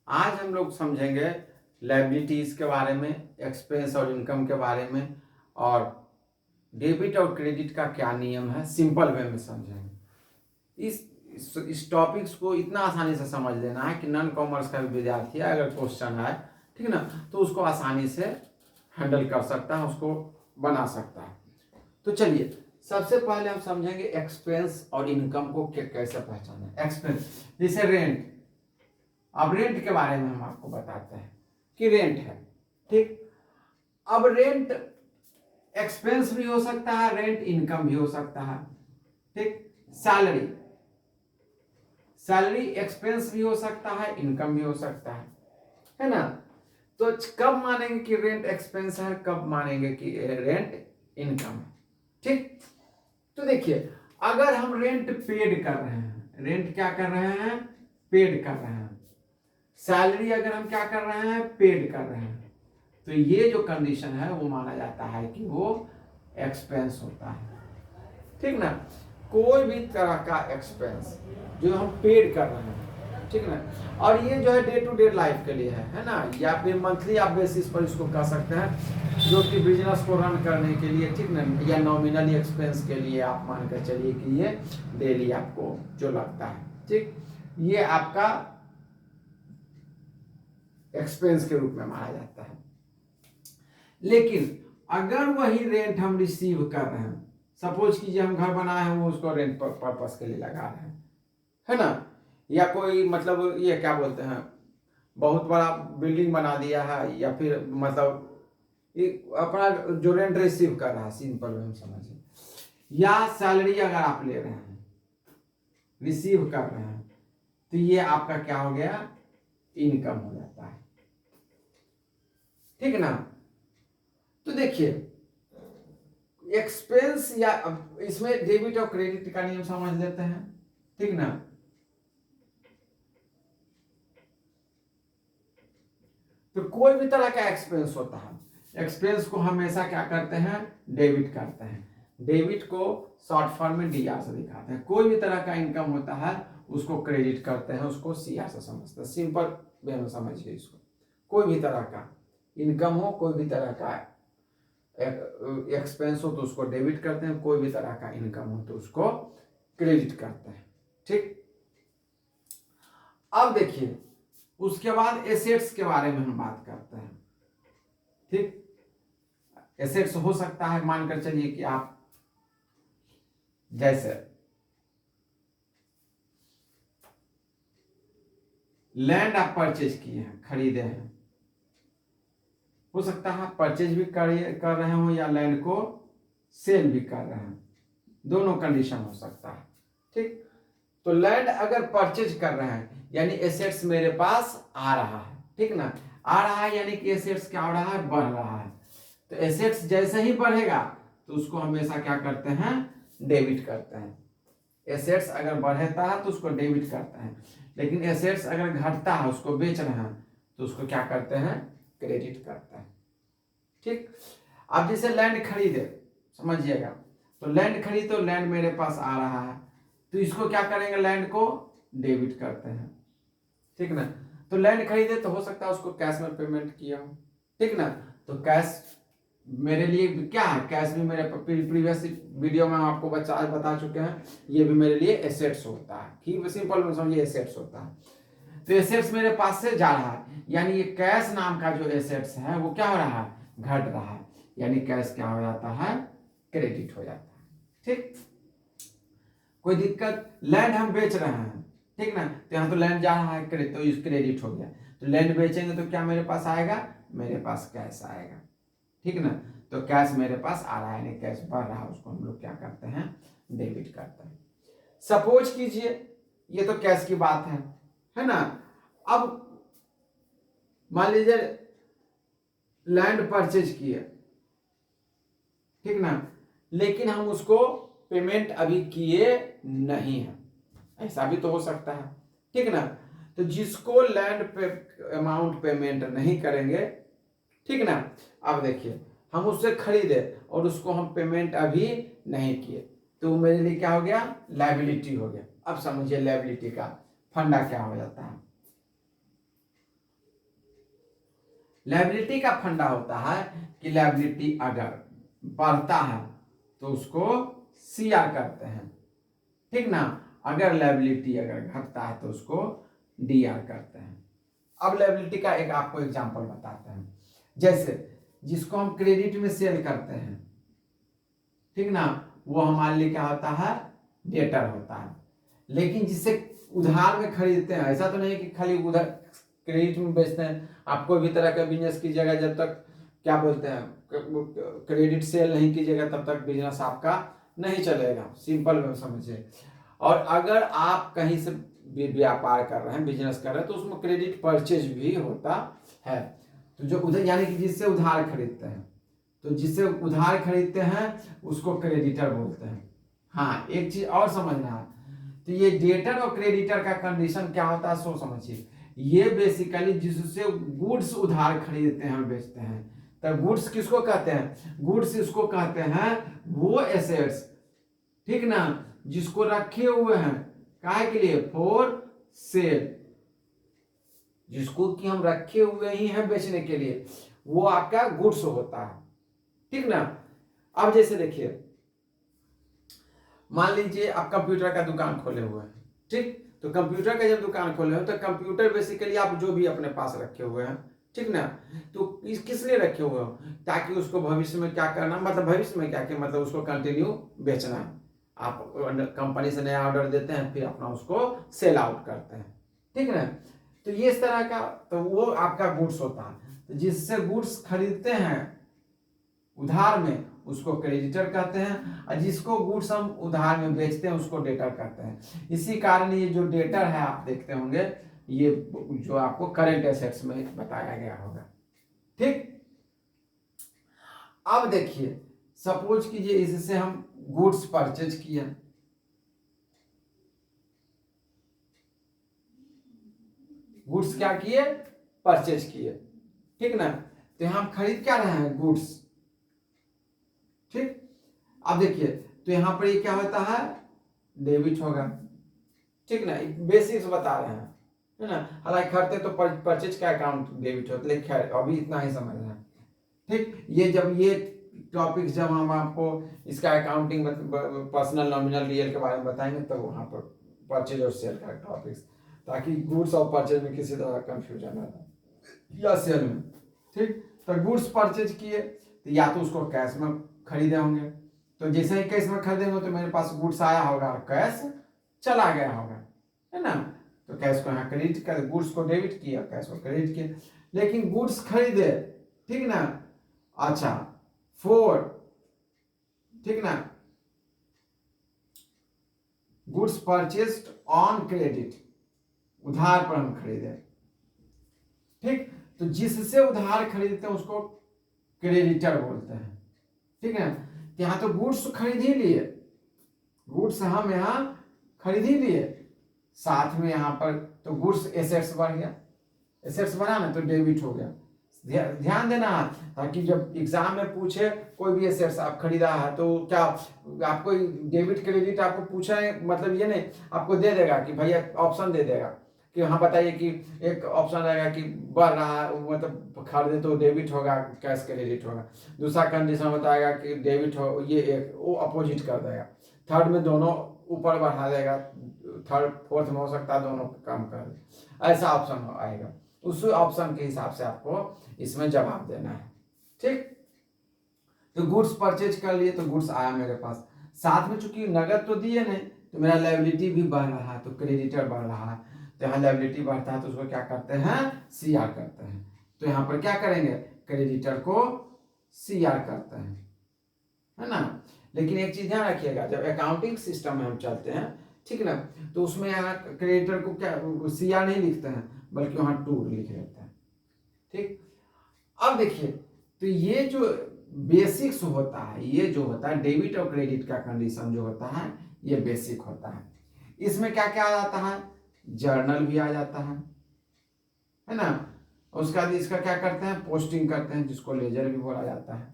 आज हम लोग समझेंगे लायबिलिटीज के बारे में, एक्सपेंस और इनकम के बारे में, और डेबिट और क्रेडिट का क्या नियम है, सिंपल वे में समझेंगे। इस टॉपिक्स को इतना आसानी से समझ लेना है कि नॉन कॉमर्स का भी विद्यार्थी है, अगर क्वेश्चन है, ठीक ना, तो उसको आसानी से हैंडल कर सकता है, उसको बना सकता है। तो चलिए सबसे पहले हम समझेंगे एक्सपेंस और इनकम को कैसे पहचाना। एक्सपेंस जैसे रेंट। अब रेंट के बारे में हम आपको बताते हैं कि रेंट है, ठीक। अब रेंट एक्सपेंस भी हो सकता है, रेंट इनकम भी हो सकता है, ठीक। सैलरी, सैलरी एक्सपेंस भी हो सकता है, इनकम भी हो सकता है ना। तो कब मानेंगे कि रेंट एक्सपेंस है, कब मानेंगे कि रेंट इनकम है, ठीक। तो देखिए, अगर हम रेंट पेड कर रहे हैं, रेंट क्या कर रहे हैं, पेड कर रहे हैं, सैलरी अगर हम क्या कर रहे हैं, पेड कर रहे हैं, तो ये जो कंडीशन है वो माना जाता है कि वो एक्सपेंस होता है, ठीक ना। कोई भी तरह का एक्सपेंस जो हम पेड कर रहे हैं, ठीक ना, और ये जो है डे टू डे लाइफ के लिए है ना, या फिर मंथली आप बेसिस पर इसको कह सकते हैं, जो कि बिजनेस को रन करने के लिए, ठीक ना, या नॉमिनली एक्सपेंस के लिए आप मान कर चलिए कि ये डेली आपको जो लगता है, ठीक, ये आपका एक्सपेंस के रूप में माना जाता है। लेकिन अगर वही रेंट हम रिसीव कर रहे हैं, सपोज कीजिए हम घर बनाए हैं, वो उसको रेंट पर्पस के लिए लगा रहे हैं, है ना, या कोई मतलब ये क्या बोलते हैं, बहुत बड़ा बिल्डिंग बना दिया है, या फिर मतलब अपना जो रेंट रिसीव कर रहा है, सिंपल में हम समझिए, या सैलरी अगर आप ले रहे हैं, रिसीव कर रहे हैं, तो ये आपका क्या हो गया, इनकम हो जाता है, ठीक ना। तो देखिए एक्सपेंस, या इसमें डेबिट और क्रेडिट का नियम समझ लेते हैं, ठीक ना। तो कोई भी तरह का एक्सपेंस होता है, एक्सपेंस को हमेशा क्या करते हैं, डेबिट करते हैं। डेबिट को शॉर्ट फॉर्म में डीआर से दिखाते हैं। कोई भी तरह का इनकम होता है उसको क्रेडिट करते हैं, उसको सीआर से समझते हैं। सिंपल वे में समझिए इसको। कोई भी तरह का इनकम हो, कोई भी तरह का एक्सपेंस हो तो उसको डेबिट करते हैं, कोई भी तरह का इनकम हो तो उसको क्रेडिट करते हैं, ठीक। अब देखिए उसके बाद एसेट्स के बारे में हम बात करते हैं, ठीक। एसेट्स हो सकता है, मानकर चलिए कि आप जैसे लैंड आप परचेज किए हैं, खरीदे हैं, हो सकता है परचेज भी कर रहे हो या लैंड को सेल भी कर रहे हैं, दोनों कंडीशन हो सकता है, ठीक। तो लैंड अगर परचेज कर रहे हैं यानी एसेट्स मेरे पास आ रहा है, ठीक ना, आ रहा है यानी कि एसेट्स क्या हो रहा है, बढ़ रहा है। तो एसेट्स जैसे ही बढ़ेगा तो उसको हमेशा क्या करते हैं, डेबिट करते हैं। एसेट्स अगर बढ़ता है तो उसको डेबिट करते हैं, लेकिन एसेट्स अगर घटता है, उसको बेच रहे हैं, तो उसको क्या करते हैं, क्रेडिट करते हैं, ठीक। अब जैसे लैंड खरीदे, समझिएगा, तो लैंड खरीद तो लैंड मेरे पास आ रहा है, तो इसको क्या करेंगे, लैंड को डेबिट करते हैं, ठीक ना। तो लैंड खरीदे तो हो सकता है उसको कैश में पेमेंट किया हो, ठीक ना। तो कैश मेरे लिए क्या है, कैश भी मेरे प्रीवियस वीडियो में आपको बता चुके हैं, ये भी मेरे लिए एसेट्स होता है, ठीक, सिंपल में समझिए एसेट्स होता है। तो एसेट्स मेरे पास से जा रहा है, यानी ये कैश नाम का जो एसेट्स है वो क्या हो रहा है, घट रहा है, यानी कैश क्या हो जाता है, क्रेडिट हो जाता है, ठीक। कोई दिक्कत, लैंड हम बेच रहे हैं, ठीक ना, तो यहाँ तो लैंड जा रहा है, तो इस क्रेडिट हो गया। तो लैंड बेचेंगे तो क्या मेरे पास आएगा, मेरे पास कैश आएगा, ठीक ना। तो कैश मेरे पास आ रहा है, यानी कैश बढ़ रहा है, उसको हम लोग क्या करते हैं, डेबिट करते हैं। सपोज कीजिए ये तो कैश की बात है ना। अब मान लीजिए लैंड परचेज किए, ठीक ना, लेकिन हम उसको पेमेंट अभी किए नहीं है, ऐसा भी तो हो सकता है, ठीक ना। तो जिसको लैंड पे अमाउंट पेमेंट नहीं करेंगे, ठीक ना, अब देखिए हम उससे खरीदे और उसको हम पेमेंट अभी नहीं किए, तो मेरे लिए क्या हो गया, लायबिलिटी हो गया। अब समझिए लायबिलिटी का फंडा क्या हो जाता है। लायबिलिटी का फंडा होता है कि लायबिलिटी अगर बढ़ता है तो उसको सीआर करते हैं, ठीक ना। अगर लायबिलिटी अगर घटता है तो उसको डीआर करते हैं। अब लायबिलिटी का एक आपको एग्जांपल बताते हैं। जैसे जिसको हम क्रेडिट में सेल करते हैं, ठीक ना, वो हमारे लिए क्या होता है, डेटर होता है। लेकिन जिससे उधार में खरीदते हैं, ऐसा तो नहीं कि खाली उधार क्रेडिट में बेचते हैं। आप कोई भी तरह का बिजनेस कीजिएगा, जब तक क्या बोलते हैं क्रेडिट सेल नहीं कीजिएगा तब तक बिजनेस आपका नहीं चलेगा, सिंपल में समझिए। और अगर आप कहीं से व्यापार कर रहे हैं, बिजनेस कर रहे हैं, तो उसमें क्रेडिट परचेज भी होता है। तो जो उधर यानी कि जिससे उधार खरीदते हैं, तो जिससे उधार खरीदते हैं उसको क्रेडिटर बोलते हैं। हाँ, एक चीज और समझना है, तो ये डेटर और क्रेडिटर का कंडीशन क्या होता है सो समझिए। ये बेसिकली जिससे गुड्स उधार खरीदते हैं और बेचते हैं, तो गुड्स किसको कहते हैं, गुड्स इसको कहते हैं वो एसेट्स, ठीक ना, जिसको रखे हुए हैं काहे के लिए, फॉर सेल, जिसको कि हम रखे हुए ही हैं बेचने के लिए, वो आपका गुड्स होता है, ठीक ना। अब जैसे देखिए, मान लीजिए आप कंप्यूटर का दुकान खोले हुए हैं, ठीक। तो कंप्यूटर का जब दुकान खोले हो तो कंप्यूटर बेसिकली आप जो भी अपने पास रखे हुए हैं, ठीक ना, तो किस लिए रखे हुए हो, ताकि उसको भविष्य में क्या करना, मतलब भविष्य में क्या कि मतलब उसको कंटिन्यू बेचना है। आप कंपनी से नया ऑर्डर देते हैं, फिर अपना उसको सेल आउट करते हैं, ठीक है ना। तो ये इस तरह का, तो वो आपका गुड्स होता है। तो जिससे गुड्स खरीदते हैं उधार में उसको क्रेडिटर कहते हैं, और जिसको गुड्स हम उधार में बेचते हैं उसको डेटर कहते हैं। इसी कारण ये जो डेटर है आप देखते होंगे, ये जो आपको करंट एसेट्स में बताया गया होगा, ठीक। अब देखिए, सपोज कीजिए इससे हम गुड्स परचेज किया, गुड्स क्या किए, परचेज किए, ठीक ना। तो हम खरीद क्या रहे हैं, गुड्स, ठीक। अब देखिए, तो यहां पर ये क्या होता है, डेबिट होगा, ठीक ना, बेसिक्स बता रहे हैं, है ना। हालांकि खरीदते तो परचेज का अकाउंट डेबिट होता है, लेकिन खैर अभी इतना ही समझ रहे हैं, ठीक। ये जब ये टॉपिक्स जब हम आपको इसका अकाउंटिंग पर्सनल नॉमिनल रियल के बारे में बताएंगे तब वहां पर परचेज और सेल का टॉपिक्स, ताकि गुड्स और परचेज में किसी तरह का कंफ्यूजन ना हो, या सेल में, ठीक। तो गुड्स परचेज किए तो या तो उसको कैश में खरीदे होंगे, तो जैसे ही कैश में खरीदेंगे तो मेरे पास गुड्स आया होगा और कैश चला गया होगा, है ना। तो कैश को यहाँ क्रेडिट कर, गुड्स को डेबिट किया, कैश को क्रेडिट किया। लेकिन गुड्स खरीदे, ठीक ना, अच्छा, फोर, ठीक ना, गुड्स परचेस्ड ऑन क्रेडिट, उधार पर हम खरीदे, ठीक। तो जिससे उधार खरीदते हैं उसको क्रेडिटर बोलते हैं, ठीक है। यहां तो गुड्स खरीद ही लिए, गुड्स हम यहां खरीद ही लिए, साथ में यहां पर तो गुड्स एसेट्स बढ़ गया, एसेट्स बढ़ा ना तो डेबिट हो गया। ध्यान देना, ताकि जब एग्जाम में पूछे कोई भी एसेट्स आप खरीदा है तो क्या आपको डेबिट क्रेडिट आपको पूछा है, मतलब ये नहीं आपको दे देगा कि भैया ऑप्शन दे देगा कि हाँ बताइए कि एक ऑप्शन रहेगा कि बढ़ रहा है, मतलब खरीदे तो डेबिट होगा, कैश क्रेडिट होगा। दूसरा कंडीशन बताएगा कि डेबिट हो, ये एक वो अपोजिट कर देगा। थर्ड में दोनों ऊपर बढ़ा देगा, थर्ड फोर्थ में हो सकता है दोनों कम कर दे, ऐसा ऑप्शन आएगा। उस ऑप्शन के हिसाब से आपको इसमें जवाब देना है, ठीक। तो गुड्स परचेज कर लिए तो गुड्स आया मेरे पास, साथ में चूंकि नगद तो दिए नहीं तो मेरा लायबिलिटी भी बढ़ रहा है, तो क्रेडिटर बढ़ रहा है। तो यहाँ लायबिलिटी बढ़ता है तो उसको क्या करते हैं, सीआर करते हैं। तो यहाँ पर क्या करेंगे, क्रेडिटर को सीआर करते हैं, है ना। लेकिन एक चीज ध्यान रखिएगा, जब अकाउंटिंग सिस्टम में हम चलते हैं, ठीक ना, तो उसमें यहाँ क्रेडिटर को क्या सीआर नहीं लिखते हैं, बल्कि वहां टू लिख लेते हैं, ठीक। अब देखिए, तो ये जो बेसिक्स होता है, ये जो होता है डेबिट और क्रेडिट का कंडीशन जो होता है, ये बेसिक होता है। इसमें क्या क्या आ जाता है, जर्नल भी आ जाता है ना। उसके बाद इसका क्या करते हैं, पोस्टिंग करते हैं, जिसको लेजर भी बोला जाता है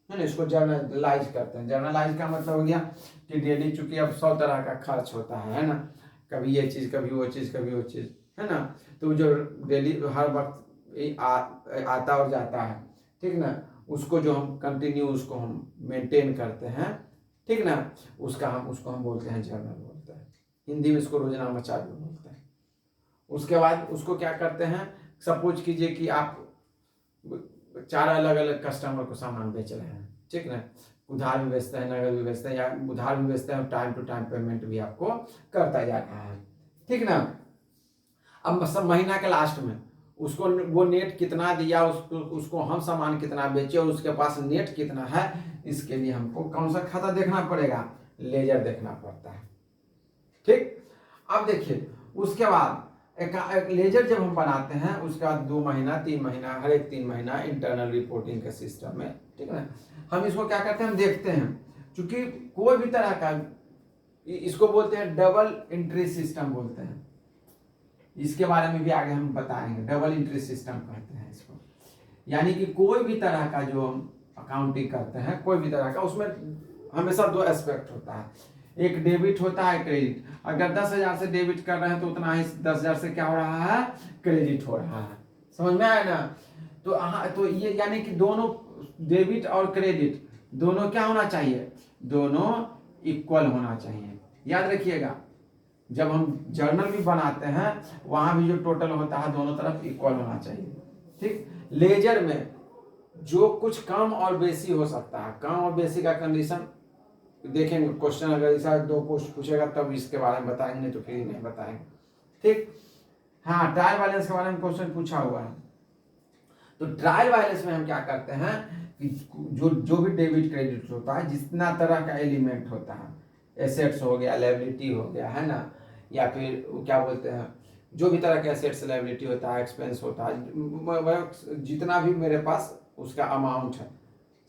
ना। इसको जर्नलाइज करते हैं। जर्नलाइज का मतलब हो गया कि डेली, चूंकि अब 100 तरह का खर्च होता है ना, कभी ये चीज, कभी वो चीज, कभी वो चीज, है ना। तो जो डेली हर वक्त आता और जाता है, ठीक ना, उसको जो हम कंटिन्यू उसको हम मेंटेन करते हैं, ठीक ना, उसको हम बोलते हैं जर्नल बोलते हैं। हिंदी में इसको रोजनामा चार्ट बोलते हैं। उसके बाद उसको क्या करते हैं, सपोज कीजिए कि आप 4 अलग अलग कस्टमर को सामान बेच रहे हैं, ठीक ना, उधार भी बेचते हैं, नगद भी बेचते हैं, या उधार भी बेचते हैं, टाइम टू टाइम पेमेंट भी आपको करता जा रहा है, ठीक ना। अब सब महीना के लास्ट में उसको वो नेट कितना दिया, उसको हम सामान कितना बेचे और उसके पास नेट कितना है, इसके लिए हमको कौन सा खाता देखना पड़ेगा, लेजर देखना पड़ता है, ठीक। अब देखिए उसके बाद एक लेजर जब हम बनाते हैं, उसके बाद 2 महीना 3 महीना, हर एक 3 महीना इंटरनल रिपोर्टिंग के सिस्टम में, ठीक है ना, हम इसको क्या करते हैं, हम देखते हैं, क्योंकि कोई भी तरह का, इसको बोलते हैं डबल एंट्री सिस्टम बोलते हैं, इसके बारे में भी आगे हम बताएंगे, डबल एंट्री सिस्टम कहते हैं इसको। यानी कि कोई भी तरह का जो अकाउंटिंग करते हैं, कोई भी तरह का, उसमें हमेशा 2 एस्पेक्ट होता है, एक डेबिट होता है, क्रेडिट। अगर 10,000 से डेबिट कर रहे हैं तो उतना ही 10,000 से क्या हो रहा है, क्रेडिट हो रहा है, समझ में आया ना। तो ये यानी कि दोनों डेबिट और क्रेडिट दोनों क्या होना चाहिए, दोनों इक्वल होना चाहिए। याद रखिएगा, जब हम जर्नल भी बनाते हैं वहां भी जो टोटल होता है दोनों तरफ इक्वल होना चाहिए, ठीक। लेजर में जो कुछ कम और बेसी हो सकता है, कम और बेसी का कंडीशन देखेंगे, क्वेश्चन अगर ऐसा 2 पोस्ट पूछेगा तब इसके बारे में बताएंगे, नहीं तो फिर नहीं बताएंगे, ठीक। हाँ, ट्रायल बैलेंस के बारे में क्वेश्चन पूछा हुआ है। तो ट्रायल बैलेंस में हम क्या करते हैं कि जो भी डेबिट क्रेडिट होता है, जितना तरह का एलिमेंट होता है, एसेट्स हो गया, लायबिलिटी हो गया, है ना, या फिर क्या बोलते हैं, जो भी तरह के एसेट्स लायबिलिटी होता है, एक्सपेंस होता है, जितना भी मेरे पास उसका अमाउंट है,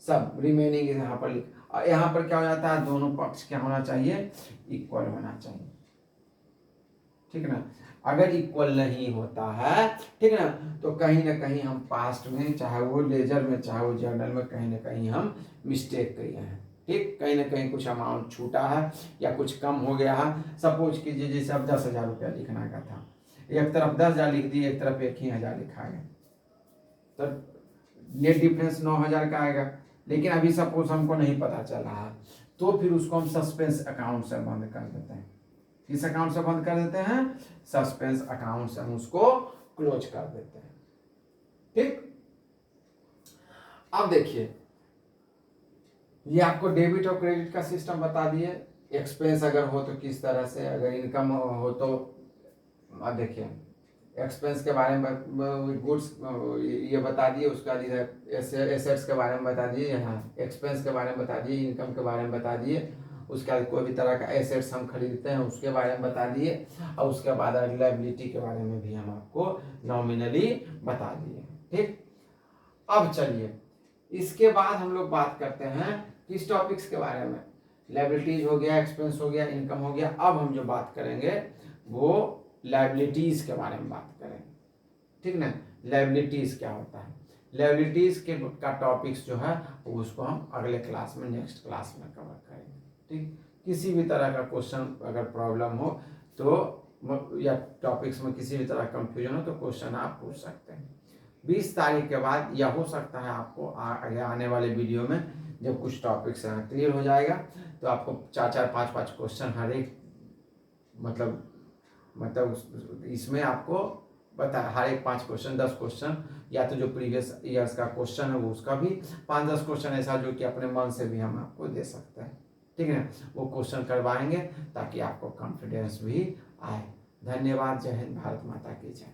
सब रिमेनिंग यहाँ पर यहाँ पर क्या हो जाता है, दोनों पक्ष क्या होना चाहिए, इक्वल होना चाहिए, ठीक ना। अगर इक्वल नहीं होता है, ठीक ना, तो कहीं ना कहीं हम पास्ट में, चाहे वो लेजर में चाहे वो जर्नल में, कहीं ना कहीं हम मिस्टेक किए हैं, ठीक। कहीं ना कहीं कुछ अमाउंट छूटा है या कुछ कम हो गया है। सपोज कीजिए जैसे अब 10,000 रुपया लिखना का था, एक तरफ 10,000 लिख दिए, एक तरफ 1,000 लिखा गया, तो नेट डिफरेंस 9,000 का आएगा। लेकिन अभी सपोज हमको नहीं पता चला है, तो फिर उसको हम सस्पेंस अकाउंट से बंद कर देते हैं। किस अकाउंट से बंद कर देते हैं, सस्पेंस अकाउंट से हम उसको क्लोज कर देते हैं, ठीक। अब देखिए, ये आपको डेबिट और क्रेडिट का सिस्टम बता दिए, एक्सपेंस अगर हो तो किस तरह से, अगर इनकम हो तो, अब देखिए एक्सपेंस के बारे में, गुड्स ये बता दिए, उसका एसेट्स के बारे में बता दिए, यहाँ एक्सपेंस के बारे में बता दिए, इनकम के बारे में बता दिए, उसके बाद कोई भी तरह का एसेट्स हम खरीदते हैं उसके बारे में बता दिए, और उसके बाद लायबिलिटी के बारे में भी हम आपको नॉमिनली बता दिए, ठीक। अब चलिए इसके बाद हम लोग बात करते हैं किस टॉपिक्स के बारे में, लायबिलिटीज हो गया, एक्सपेंस हो गया, इनकम हो गया। अब हम जो बात करेंगे वो लायबिलिटीज के बारे में बात करेंगे, ठीक ना। लायबिलिटीज क्या होता है, लायबिलिटीज के का टॉपिक्स जो है उसको हम अगले क्लास में, नेक्स्ट क्लास में कवर करेंगे, ठीक। किसी भी तरह का क्वेश्चन अगर प्रॉब्लम हो तो, या टॉपिक्स में किसी भी तरह कंफ्यूजन हो तो क्वेश्चन आप पूछ सकते हैं। 20 तारीख के बाद, या हो सकता है आपको आगे आने वाले वीडियो में जब कुछ टॉपिक्स क्लियर हो जाएगा तो आपको 4-4, 5-5 क्वेश्चन हर एक मतलब इसमें आपको बता, हर एक 5 क्वेश्चन, 10 क्वेश्चन, या तो जो प्रीवियस ईयर्स का क्वेश्चन है वो उसका भी 5-10 क्वेश्चन ऐसा जो कि अपने मन से भी हम आपको दे सकते हैं, ठीक है, वो क्वेश्चन करवाएंगे ताकि आपको कॉन्फिडेंस भी आए। धन्यवाद। जय हिंद। भारत माता की जय।